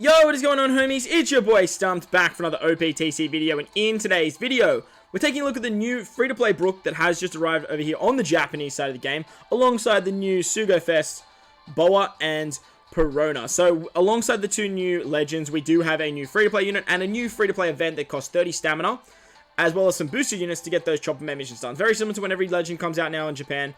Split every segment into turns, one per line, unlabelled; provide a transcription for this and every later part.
Yo, what is going on, homies? It's your boy StumpD back for another OPTC video, and in today's video, we're taking a look at the new free-to-play Brook that has just arrived over here on the Japanese side of the game, alongside the new Sugo Fest, Boa, and Perona. So, alongside the two new legends, we do have a new free-to-play unit and a new free-to-play event that costs 30 stamina, as well as some booster units to get those chopper man missions done. Very similar to when every legend comes out now in Japan,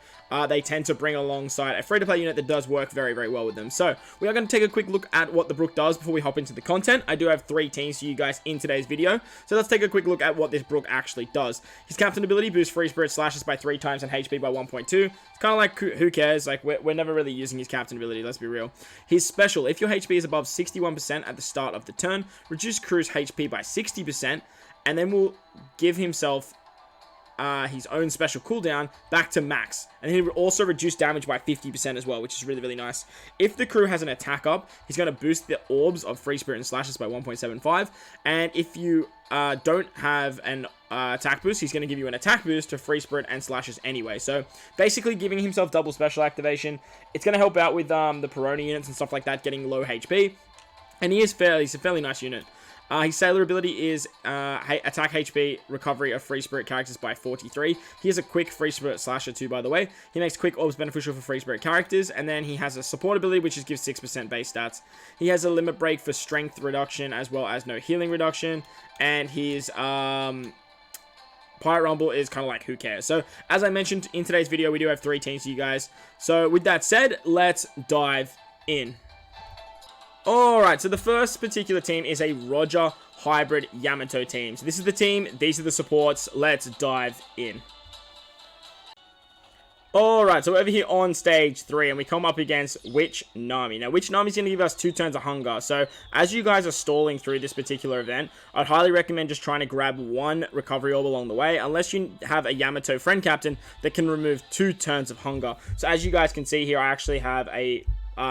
they tend to bring alongside a free-to-play unit that does work very, very well with them. So, we are going to take a quick look at what the Brook does before we hop into the content. I do have 3 teams for you guys in today's video, so let's take a quick look at what this Brook actually does. His captain ability boosts free spirit slashes by 3 times and HP by 1.2. It's kind of like, who cares? Like, we're never really using his captain ability, let's be real. His special, if your HP is above 61% at the start of the turn, reduce crew's HP by 60%, and then we'll give himself his own special cooldown back to max. And he will also reduce damage by 50% as well, which is really, really nice. If the crew has an attack up, he's going to boost the orbs of free spirit and slashes by 1.75. And if you don't have an attack boost, he's going to give you an attack boost to free spirit and slashes anyway. So basically giving himself double special activation. It's going to help out with the Perona units and stuff like that getting low HP. And he's a fairly nice unit. His sailor ability is attack HP recovery of free spirit characters by 43. He has a quick free spirit slasher too, by the way. He makes quick orbs beneficial for free spirit characters, and then he has a support ability which just gives 6% base stats. He has a limit break for strength reduction as well as no healing reduction, and his Pirate Rumble is kind of like, who cares? So, as I mentioned in today's video, we do have 3 teams for you guys. So, with that said, let's dive in. Alright, so the first particular team is a Roger Hybrid Yamato team. So this is the team, these are the supports, let's dive in. Alright, so we're over here on stage 3, and we come up against Witch Nami. Now, Witch Nami is going to give us 2 turns of hunger, so as you guys are stalling through this particular event, I'd highly recommend just trying to grab 1 recovery orb along the way, unless you have a Yamato friend captain that can remove 2 turns of hunger. So as you guys can see here, I actually have a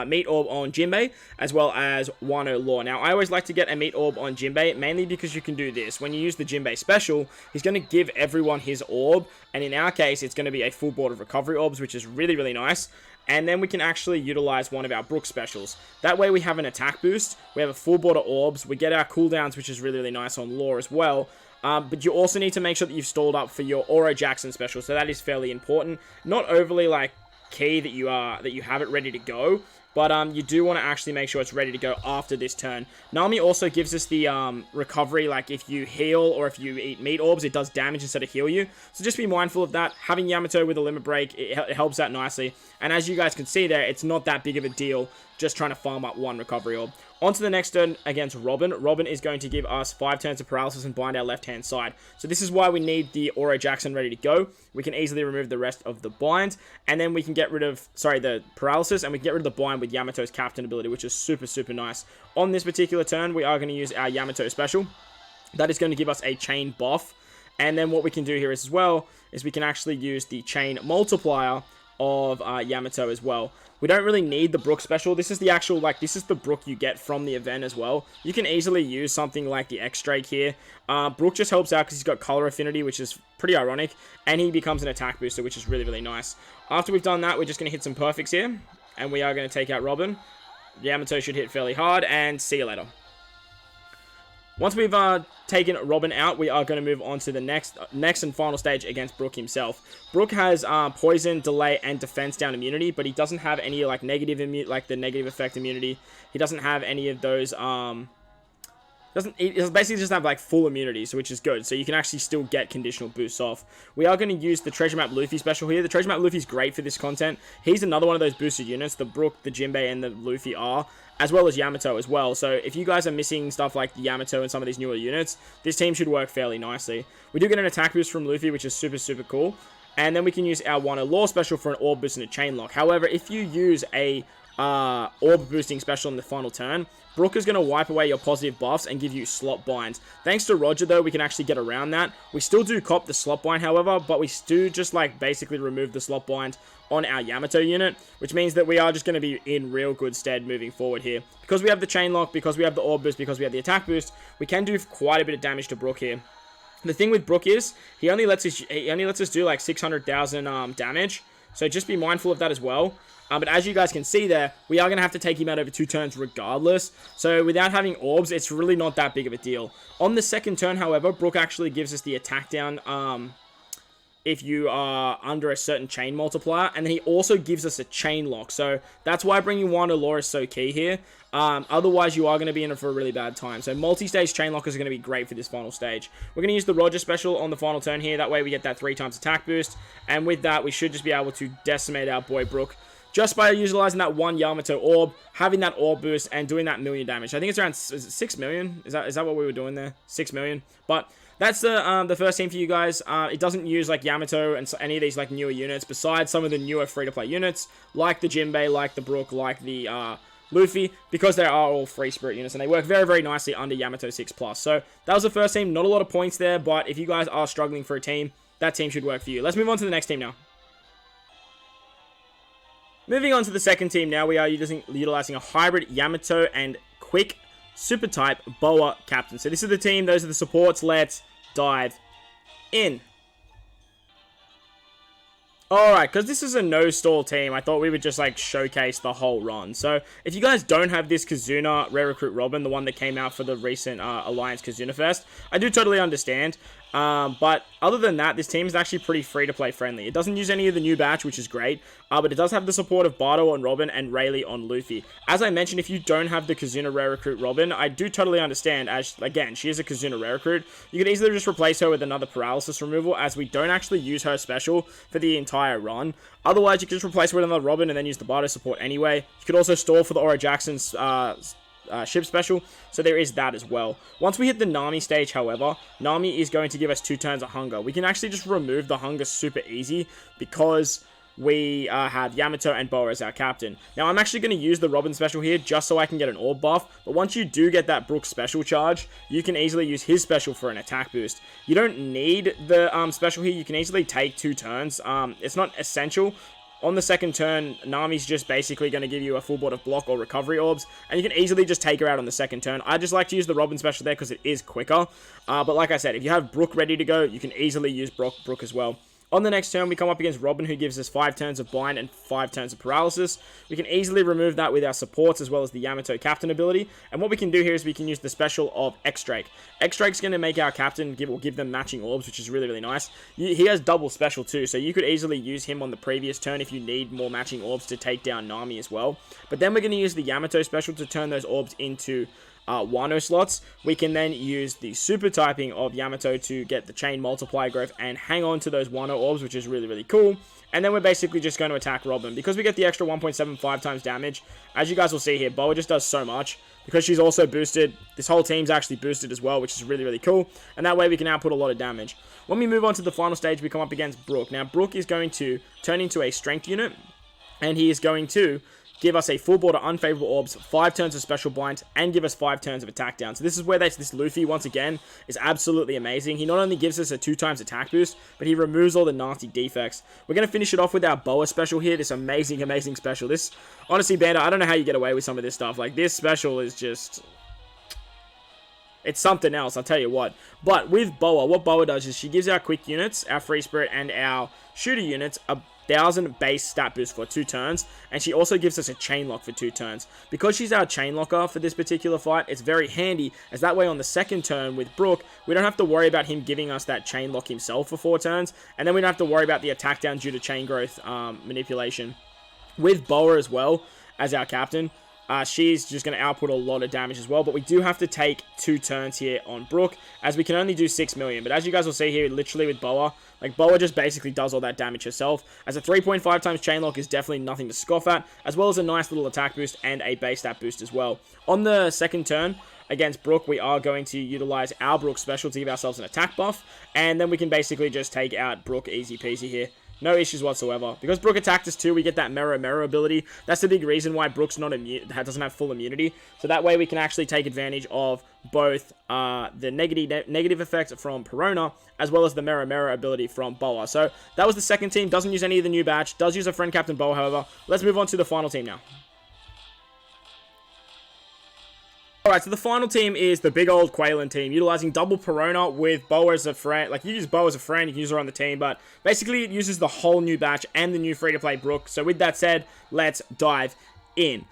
meat orb on Jinbei, as well as Wano Law. Now, I always like to get a meat orb on Jinbei, mainly because you can do this. When you use the Jinbei special, he's going to give everyone his orb, and in our case, it's going to be a full board of recovery orbs, which is really, really nice. And then we can actually utilize one of our Brook specials. That way, we have an attack boost, we have a full board of orbs, we get our cooldowns, which is really, really nice on Law as well. But you also need to make sure that you've stalled up for your Aura Jackson special, so that is fairly important. Not overly, like, key that you have it ready to go, but you do want to actually make sure it's ready to go after this turn. Nami also gives us the recovery, like if you heal or if you eat meat orbs, it does damage instead of heal you. So just be mindful of that. Having Yamato with a limit break, it helps out nicely. And as you guys can see there, it's not that big of a deal just trying to farm up 1 recovery orb. On to the next turn against Robin. Robin is going to give us 5 turns of paralysis and bind our left-hand side. So this is why we need the Aura Jackson ready to go. We can easily remove the rest of the bind, and then we can get rid of, the paralysis, and we can get rid of the bind with Yamato's captain ability, which is super, super nice. On this particular turn, we are going to use our Yamato special. That is going to give us a chain buff. And then what we can do here as well is we can actually use the chain multiplier of Yamato as well. We don't really need the Brook special. This is the actual, this is the Brook you get from the event as well. You can easily use something like the X-Drake here. Brook just helps out because he's got color affinity, which is pretty ironic. And he becomes an attack booster, which is really, really nice. After we've done that, we're just going to hit some perfects here. And we are going to take out Robin. Yamato should hit fairly hard, and see you later. Once we've taken Robin out, we are going to move on to the next and final stage against Brook himself. Brook has poison, delay, and defense down immunity, but he doesn't have any the negative effect immunity. He doesn't have any of those. He basically just have full immunity, so which is good. So you can actually still get conditional boosts off. We are going to use the Treasure Map Luffy special here. The Treasure Map Luffy is great for this content. He's another one of those boosted units. The Brook, the Jinbei, and the Luffy are, as well as Yamato as well. So if you guys are missing stuff like the Yamato and some of these newer units, this team should work fairly nicely. We do get an attack boost from Luffy, which is super, super cool. And then we can use our Wano Law special for an orb boost and a chain lock. However, if you use a orb boosting special in the final turn, Brook is going to wipe away your positive buffs and give you slot binds. Thanks to Roger, though, we can actually get around that. We still do cop the slot bind, however, but we do just basically remove the slot bind on our Yamato unit, which means that we are just going to be in real good stead moving forward here. Because we have the chain lock, because we have the orb boost, because we have the attack boost, we can do quite a bit of damage to Brook here. The thing with Brook is he only lets us do 600,000 damage, so just be mindful of that as well. But as you guys can see there, we are going to have to take him out over 2 turns regardless. So without having orbs, it's really not that big of a deal. On the second turn, however, Brook actually gives us the attack down if you are under a certain chain multiplier, and then he also gives us a chain lock. So that's why bringing Wano Lore is so key here. Otherwise, you are going to be in it for a really bad time. So multi-stage chain lock is going to be great for this final stage. We're going to use the Roger special on the final turn here. That way we get that 3 times attack boost. And with that, we should just be able to decimate our boy Brook just by utilizing that 1 Yamato orb, having that orb boost, and doing that million damage. I think it's around 6 million. Is that what we were doing there? 6 million. But that's the first team for you guys. It doesn't use like Yamato and any of these like newer units, besides some of the newer free-to-play units, like the Jinbei, like the Brook, like the Luffy, because they are all free spirit units, and they work very, very nicely under Yamato 6+. So that was the first team. Not a lot of points there, but if you guys are struggling for a team, that team should work for you. Let's move on to the next team now. Moving on to the second team now, we are utilizing a hybrid Yamato and quick super type Boa captain. So this is the team, those are the supports. Let's dive in. Alright, because this is a no-stall team, I thought we would just, like, showcase the whole run. So, if you guys don't have this Kazuna Rare Recruit Robin, the one that came out for the recent Alliance Kazuna Fest, I do totally understand. But other than that, this team is actually pretty free-to-play friendly. It doesn't use any of the new batch, which is great, but it does have the support of Bardo on Robin and Rayleigh on Luffy. As I mentioned, if you don't have the Kazuna Rare Recruit Robin, I do totally understand, as, again, she is a Kazuna Rare Recruit. You could easily just replace her with another Paralysis removal, as we don't actually use her special for the entire run. Otherwise, you could just replace her with another Robin and then use the Bardo support anyway. You could also stall for the Aura Jackson's ship special, so there is that as well. Once we hit the Nami stage, however, Nami is going to give us 2 turns of hunger. We can actually just remove the hunger super easy because we have Yamato and Boa as our captain. Now, I'm actually going to use the Robin special here just so I can get an orb buff, but once you do get that Brook special charge, you can easily use his special for an attack boost. You don't need the special here. You can easily take 2 turns. It's not essential. On the second turn, Nami's just basically going to give you a full board of block or recovery orbs, and you can easily just take her out on the second turn. I just like to use the Robin special there because it is quicker. But like I said, if you have Brook ready to go, you can easily use Brook as well. On the next turn, we come up against Robin, who gives us 5 turns of Bind and 5 turns of Paralysis. We can easily remove that with our supports, as well as the Yamato Captain ability. And what we can do here is we can use the special of X-Drake. X-Drake's going to make our Captain give them matching orbs, which is really, really nice. He has double special too, so you could easily use him on the previous turn if you need more matching orbs to take down Nami as well. But then we're going to use the Yamato special to turn those orbs into Wano slots. We can then use the super typing of Yamato to get the chain multiplier growth and hang on to those Wano orbs, which is really, really cool. And then we're basically just going to attack Robin. Because we get the extra 1.75 times damage, as you guys will see here, Boa just does so much. Because she's also boosted, this whole team's actually boosted as well, which is really, really cool. And that way we can output a lot of damage. When we move on to the final stage, we come up against Brook. Now, Brook is going to turn into a strength unit, and he is going to give us a full board of unfavorable orbs, 5 turns of special blind, and give us 5 turns of attack down. So this is where this Luffy, once again, is absolutely amazing. He not only gives us a 2 times attack boost, but he removes all the nasty defects. We're going to finish it off with our Boa special here, this amazing, amazing special. This, honestly, Banda, I don't know how you get away with some of this stuff. Like, this special is just... it's something else, I'll tell you what. But with Boa, what Boa does is she gives our quick units, our free spirit, and our shooter units a 1000 base stat boost for 2 turns, and she also gives us a chain lock for 2 turns. Because she's our chain locker for this particular fight, it's very handy, as that way on the second turn with Brook, we don't have to worry about him giving us that chain lock himself for 4 turns, and then we don't have to worry about the attack down due to chain growth manipulation. With Boa as well, as our captain, she's just going to output a lot of damage as well, but we do have to take 2 turns here on Brook, as we can only do 6 million. But as you guys will see here, literally with Boa, like Boa just basically does all that damage herself, as a 3.5 times chain lock is definitely nothing to scoff at, as well as a nice little attack boost and a base stat boost as well. On the second turn against Brook, we are going to utilize our Brook special to give ourselves an attack buff, and then we can basically just take out Brook easy peasy here. No issues whatsoever. Because Brook attacked us too, we get that Mirror ability. That's the big reason why Brook's not immune, doesn't have full immunity. So that way we can actually take advantage of both the negative effects from Perona, as well as the Mirror ability from Boa. So that was the second team. Doesn't use any of the new batch. Does use a friend Captain Boa, however. Let's move on to the final team now. Alright, so the final team is the big old Quailin team, utilizing double Perona with Boa as a friend. Like, you use Boa as a friend, you can use her on the team, but basically it uses the whole new batch and the new free-to-play Brook. So with that said, let's dive in.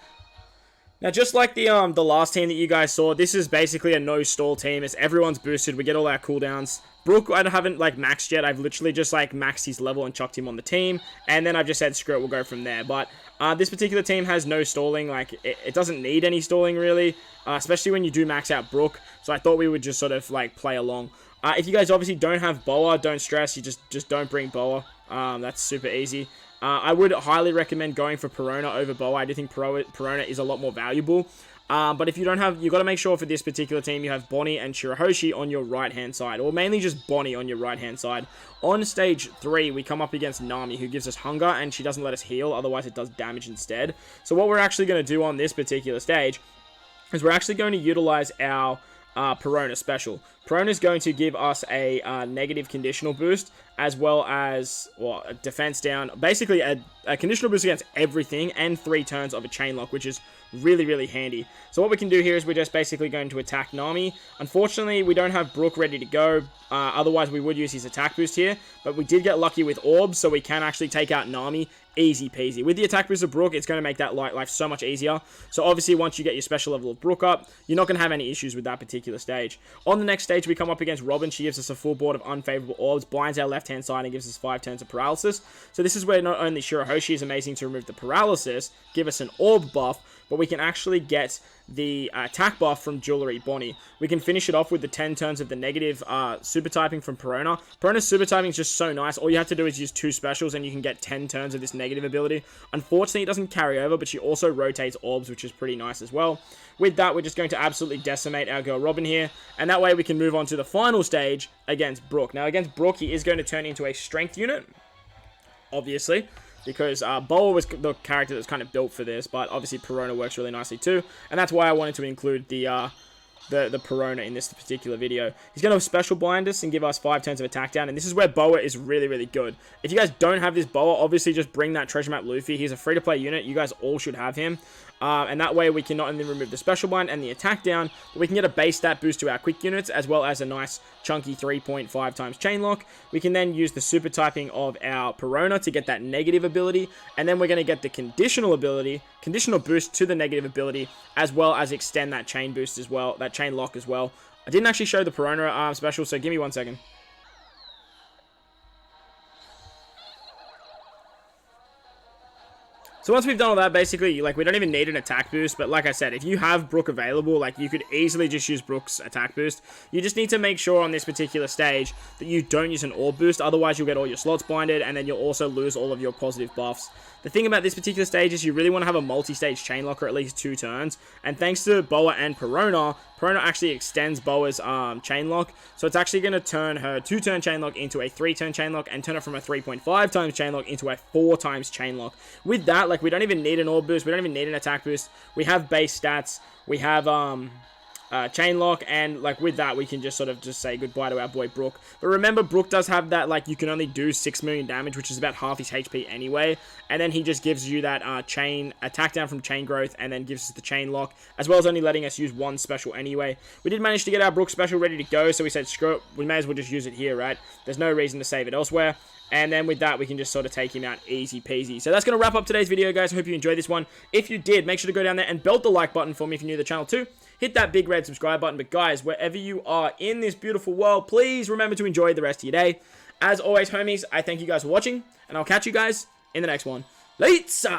Now, just like the last team that you guys saw, this is basically a no-stall team. As everyone's boosted, we get all our cooldowns. Brook, I haven't, like, maxed yet. I've literally just, like, maxed his level and chucked him on the team. And then I've just said, screw it, we'll go from there. But this particular team has no stalling. Like, it doesn't need any stalling, really. Especially when you do max out Brook. So I thought we would just sort of, like, play along. If you guys obviously don't have Boa, don't stress. You just don't bring Boa. That's super easy. I would highly recommend going for Perona over Boa. I do think Perona is a lot more valuable. But if you don't have, you've got to make sure for this particular team you have Bonnie and Shirahoshi on your right-hand side. Or mainly just Bonnie on your right-hand side. On stage 3, we come up against Nami, who gives us hunger, and she doesn't let us heal. Otherwise, it does damage instead. So what we're actually going to do on this particular stage is we're actually going to utilize our Perona special. Perona is going to give us a negative conditional boost, as well as, well, a defense down. Basically, a conditional boost against everything, and 3 turns of a chain lock, which is really, really handy. So what we can do here is we're just basically going to attack Nami. Unfortunately, we don't have Brook ready to go. Otherwise, we would use his attack boost here. But we did get lucky with orbs, so we can actually take out Nami easy peasy. With the attack boost of Brook, it's going to make that life so much easier. So obviously, once you get your special level of Brook up, you're not going to have any issues with that particular stage. On the next stage, we come up against Robin. She gives us a full board of unfavorable orbs, blinds our left-hand side, and gives us 5 turns of paralysis. So this is where not only Shirahoshi is amazing to remove the paralysis, give us an orb buff, but we can actually get the attack buff from Jewelry Bonnie. We can finish it off with the 10 turns of the negative super typing from Perona. Perona's super typing is just so nice. All you have to do is use 2 specials and you can get 10 turns of this negative ability. Unfortunately, it doesn't carry over, but she also rotates orbs, which is pretty nice as well. With that, we're just going to absolutely decimate our girl Robin here, and that way we can move on to the final stage against Brook. Now, against Brook, he is going to turn into a strength unit, obviously, because Boa was the character that was kind of built for this, but obviously Perona works really nicely too, and that's why I wanted to include the Perona in this particular video. He's going to special blind us and give us 5 turns of attack down, and this is where Boa is really, really good. If you guys don't have this Boa, obviously just bring that Treasure Map Luffy. He's a free-to-play unit. You guys all should have him. And that way we can not only remove the special blind and the attack down, but we can get a base stat boost to our quick units, as well as a nice chunky 3.5 times chain lock. We can then use the super typing of our Perona to get that negative ability, and then we're going to get the conditional boost to the negative ability, as well as extend that chain boost as well, that chain lock as well. I didn't actually show the Perona special, so give me 1 second. So once we've done all that, basically, like, we don't even need an attack boost, but like I said, if you have Brook available, like, you could easily just use Brook's attack boost. You just need to make sure on this particular stage that you don't use an orb boost, otherwise you'll get all your slots blinded, and then you'll also lose all of your positive buffs. The thing about this particular stage is you really want to have a multi-stage chain lock, or at least 2 turns, and thanks to Boa and Perona actually extends Boa's chain lock, so it's actually going to turn her 2-turn chain lock into a 3-turn chain lock, and turn it from a 3.5 times chain lock into a 4 times chain lock. With that, like, we don't even need an orb boost, we don't even need an attack boost, we have base stats, we have chain lock, and like with that we can just sort of just say goodbye to our boy Brook. But remember, Brook does have that, like, you can only do 6 million damage, which is about half his HP anyway, and then he just gives you that chain attack down from chain growth, and then gives us the chain lock, as well as only letting us use 1 special anyway. We did manage to get our Brook special ready to go, so we said screw it, we may as well just use it here, right? There's no reason to save it elsewhere. And then with that, we can just sort of take him out easy peasy. So that's going to wrap up today's video, guys. I hope you enjoyed this one. If you did, make sure to go down there and belt the like button for me if you're new to the channel too. Hit that big red subscribe button. But guys, wherever you are in this beautiful world, please remember to enjoy the rest of your day. As always, homies, I thank you guys for watching, and I'll catch you guys in the next one. Later!